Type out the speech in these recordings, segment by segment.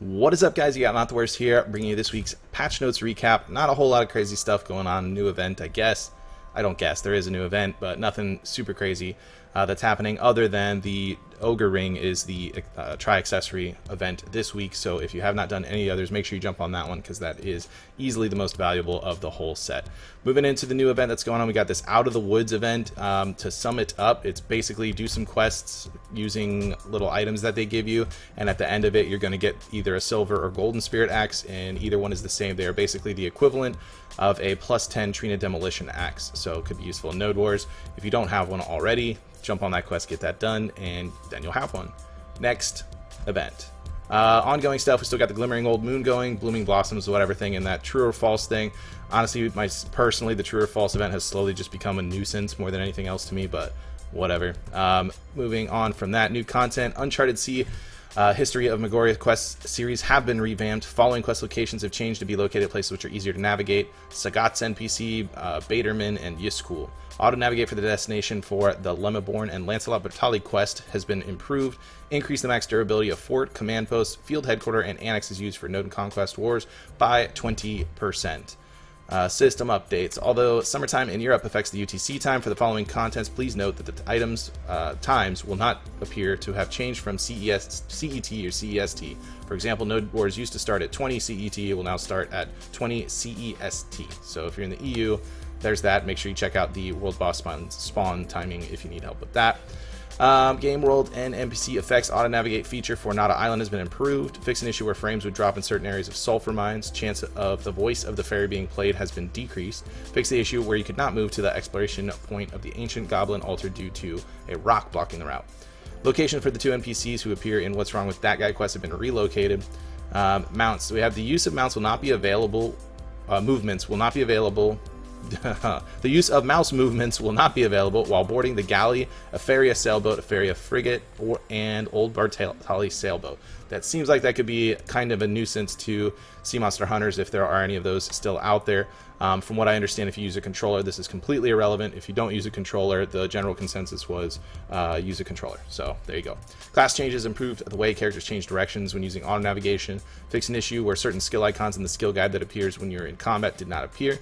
What is up, guys? You got Not the Worst here, bringing you this week's patch notes recap. Not a whole lot of crazy stuff going on. New event, I guess. I don't guess. There is a new event, but nothing super crazy that's happening other than the Ogre Ring is the tri-accessory event this week. So if you have not done any others, make sure you jump on that one because that is easily the most valuable of the whole set. Moving into the new event that's going on, we got this Out of the Woods event. To sum it up, it's basically do some quests using little items that they give you, and at the end of it, you're going to get either a silver or golden spirit axe, and either one is the same. They are basically the equivalent of a +10 Trina demolition axe, so it could be useful in Node Wars. If you don't have one already, jump on that quest, get that done, and then you'll have one. Next event. Ongoing stuff, we still got the Glimmering Old Moon going, Blooming Blossoms, whatever thing, and that True or False thing. Honestly, personally, the True or False event has slowly just become a nuisance more than anything else to me, but whatever. Moving on from that, new content, Uncharted Sea. History of Magoria quest series have been revamped. Following quest locations have changed to be located at places which are easier to navigate: Sagat's NPC, Baderman, and Yiskul. Auto-navigate for the destination for the Lemmaborn and Lancelot Bertali quest has been improved. Increase the max durability of fort, command post, field headquarter, and annexes used for Node and Conquest Wars by 20%. System updates. Although summertime in Europe affects the UTC time for the following contents, please note that the items times will not appear to have changed from CET or CEST. For example, Node Wars used to start at 20 CET, it will now start at 20 CEST. So if you're in the EU, there's that. Make sure you check out the World Boss spawn timing if you need help with that. Game world and NPC effects auto-navigate feature for Nada Island has been improved. Fix an issue where frames would drop in certain areas of sulfur mines. Chance of the voice of the fairy being played has been decreased. Fix the issue where you could not move to the exploration point of the ancient goblin altar due to a rock blocking the route. Location for the two NPCs who appear in What's Wrong with That Guy quest have been relocated. Mounts. We have the use of mounts will not be available. Movements will not be available. The use of mouse movements will not be available while boarding the galley, a Feria sailboat, a Feria frigate, and Old Bartali sailboat. That seems like that could be kind of a nuisance to sea monster hunters if there are any of those still out there. From what I understand, if you use a controller, this is completely irrelevant. If you don't use a controller, the general consensus was use a controller. So there you go. Class changes improved the way characters change directions when using auto navigation. Fix an issue where certain skill icons in the skill guide that appears when you're in combat did not appear.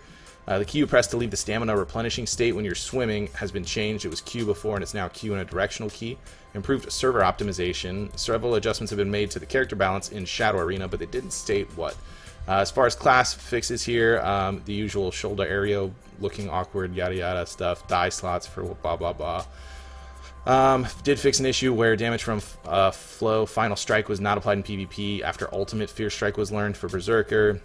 The key you press to leave the stamina replenishing state when you're swimming has been changed. It was Q before and it's now Q in a directional key. Improved server optimization. Several adjustments have been made to the character balance in Shadow Arena, but they didn't state what. As far as class fixes here, the usual shoulder area looking awkward, yada yada stuff. Die slots for blah blah blah. Did fix an issue where damage from Flow Final Strike was not applied in PvP after Ultimate Fierce Strike was learned for Berserker.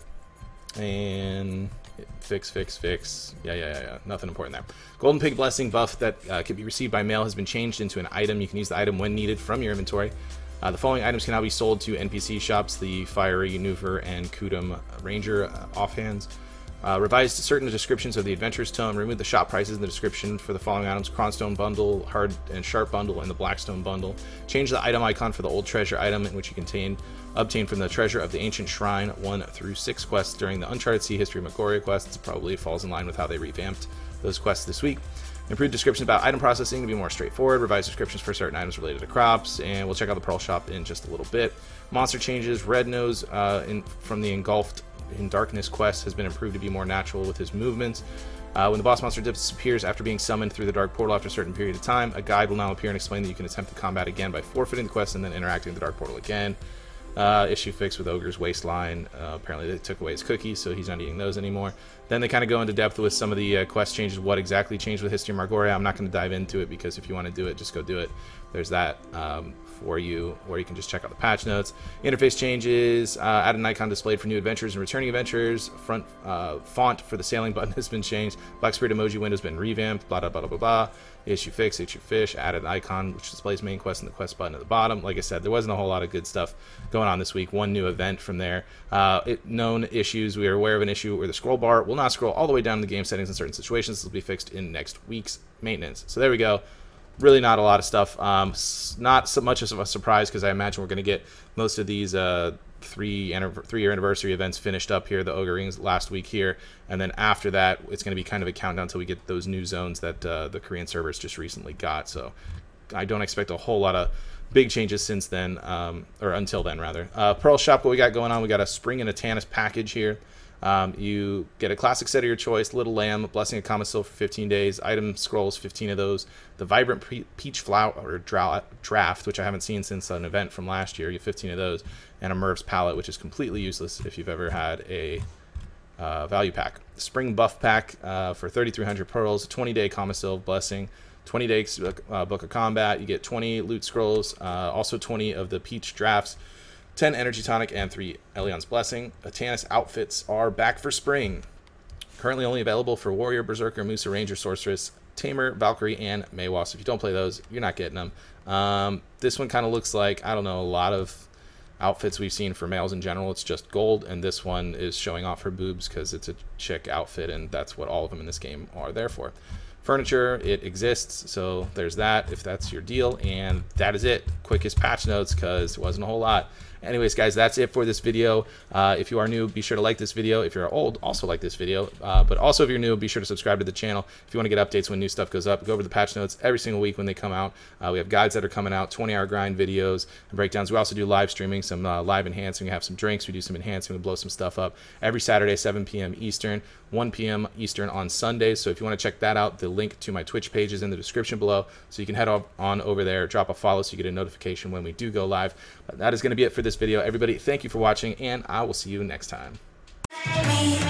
And fix. Yeah. Nothing important there. Golden Pig Blessing buff that can be received by mail has been changed into an item. You can use the item when needed from your inventory. The following items can now be sold to NPC shops: the Fiery Nuver and Kudum Ranger offhands. Revised certain descriptions of the Adventurer's Tome. Remove the shop prices in the description for the following items: Cronstone Bundle, Hard and Sharp Bundle, and the Blackstone Bundle. Change the item icon for the Old Treasure item, in which you obtain from the Treasure of the Ancient Shrine 1 through 6 quests during the Uncharted Sea History of Magoria quests. Probably falls in line with how they revamped those quests this week. Improved descriptions about item processing to be more straightforward. Revised descriptions for certain items related to crops. And we'll check out the Pearl Shop in just a little bit. Monster changes. Red Nose from the Engulfed in Darkness quest has been improved to be more natural with his movements. When the boss monster disappears after being summoned through the dark portal after a certain period of time, a guide will now appear and explain that you can attempt the combat again by forfeiting the quest and then interacting with the dark portal again. Issue fixed with Ogre's Waistline. Apparently they took away his cookies, so he's not eating those anymore. Then they kind of go into depth with some of the quest changes, what exactly changed with History of Margoria. I'm not going to dive into it because if you want to do it, just go do it. There's that for you, or you can just check out the patch notes. Interface changes, add an icon displayed for new adventurers and returning adventurers. Front font for the sailing button has been changed. Black Spirit emoji window has been revamped. Blah, blah, blah, blah, blah. Issue fix, issue fish, added an icon which displays main quest and the quest button at the bottom. Like I said, there wasn't a whole lot of good stuff going on this week. One new event from there. Known issues, we are aware of an issue where the scroll bar will not scroll all the way down in the game settings in certain situations. This will be fixed in next week's maintenance. So there we go. Really not a lot of stuff. Not so much of a surprise because I imagine we're going to get most of these three-year anniversary events finished up here, the Ogre Rings last week here, and then after that it's going to be kind of a countdown until we get those new zones that the Korean servers just recently got. So I don't expect a whole lot of big changes since then, or until then, rather. Pearl Shop, what we got going on, we got a Spring and a Tannis package here. You get a classic set of your choice, Little Lamb, Blessing of Kamisil for 15 days, item scrolls, 15 of those, the Vibrant Peach Flower Draft, which I haven't seen since an event from last year, you get 15 of those, and a Merv's Palette, which is completely useless if you've ever had a value pack. Spring Buff Pack for 3,300 pearls, 20-day Kamisil Blessing, 20 days Book of Combat, you get 20 loot scrolls, also 20 of the Peach Drafts, 10 Energy Tonic, and 3 Elion's Blessing. Tannis outfits are back for spring. Currently only available for Warrior, Berserker, Musa, Ranger, Sorceress, Tamer, Valkyrie, and Maywas. If you don't play those, you're not getting them. This one kind of looks like, I don't know, a lot of outfits we've seen for males in general. It's just gold, and this one is showing off her boobs because it's a chick outfit, and that's what all of them in this game are there for. Furniture, it exists, so there's that if that's your deal, and that is it. Quickest patch notes because it wasn't a whole lot. Anyways, guys, that's it for this video. If you are new, be sure to like this video. If you're old, also like this video. But also, if you're new, be sure to subscribe to the channel. If you want to get updates when new stuff goes up, go over the patch notes every single week when they come out. We have guides that are coming out, 20-hour grind videos and breakdowns. We also do live streaming, some live enhancing. We have some drinks. We do some enhancing. We blow some stuff up every Saturday, 7 p.m. Eastern, 1 p.m. Eastern on Sundays. So if you want to check that out, the link to my Twitch page is in the description below. So you can head on over there, drop a follow so you get a notification when we do go live. But that is going to be it for this video. Everybody, thank you for watching, and I will see you next time.